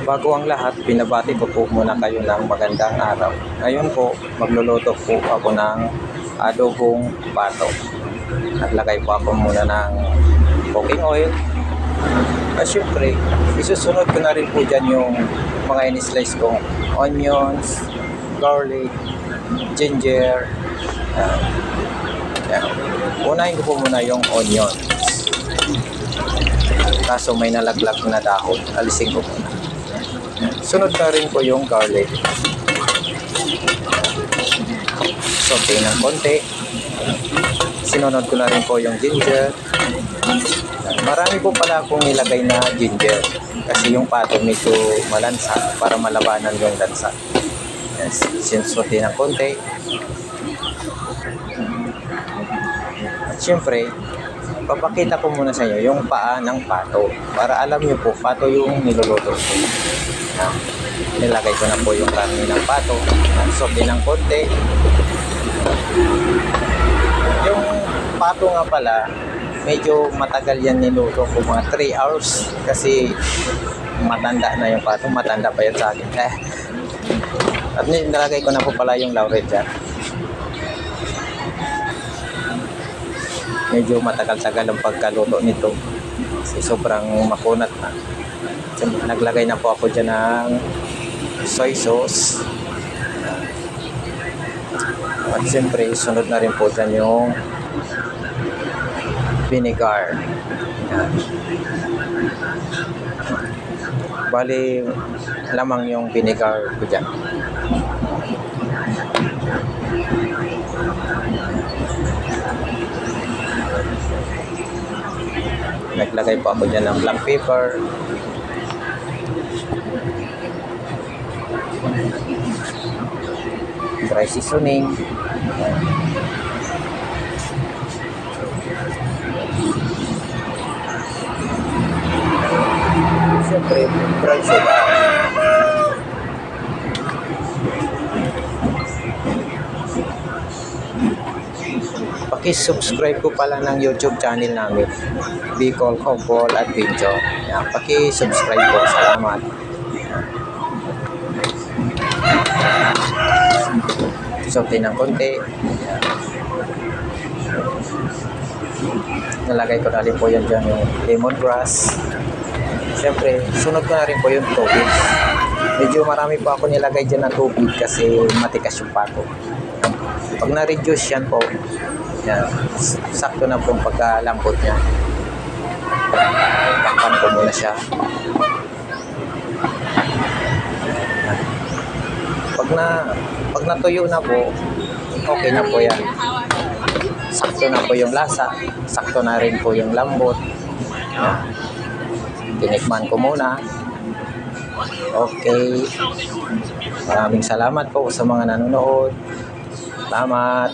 Bago ang lahat, binabati ko po muna kayo ng magandang araw. Ngayon po, magluluto po ako ng adobong pato. Naglagay po ako muna ng cooking oil. At syempre, isusunod ko na rin po dyan yung mga in-slice kong onions, garlic, ginger. Yan. Unahin ko po muna yung onions. Kaso may nalaglag na dahon, alisin ko muna. Sunod na rin po yung garlic. Saute ng konti. Sinunod ko na rin po yung ginger. Marami po pala akong nilagay na ginger kasi yung pato medyo malansa para malabanan yung lansa. Yes, sinsaute ng konti. At syempre, papakita ko muna sa inyo yung paa ng pato para alam nyo po, pato yung niluluto ko. Nilagay ko na po yung karne ng pato. Saute ng konti. Yung pato nga pala, medyo matagal yan niluto ko, mga 3 hours kasi matanda na yung pato, matanda pa yan sa akin. At nilagay ko na po pala yung laurel dyan. Medyo matagal-tagal ang pagkaluto nito kasi sobrang makunat na. So, naglagay na po ako dyan ng soy sauce. At siyempre, sunod na rin po dyan yung vinegar. Bali, lamang yung vinegar ko dyan. Naglagay po ako dyan ng black pepper. Dry seasoning. Siyempre, brown sugar. Paki-subscribe po pala ng YouTube channel namin, Bicol Couple Adventure. Yan, paki-subscribe po. Salamat. Saute ng konti. Nalagay ko na rin po yan dyan yung lemongrass. Siyempre, sunod ko na rin po yung tubig. Medyo marami po ako nilagay dyan ng tubig kasi matikas yung pato. Pag na-reduce yan po, yan, sakto na po yung pagkalambot niya. Takpan ko muna siya. Pag natuyo na po, okay na po yan. Sakto na po yung lasa, sakto na rin po yung lambot. Yan. Tinikman ko muna. Okay. Maraming salamat po sa mga nanonood. Salamat.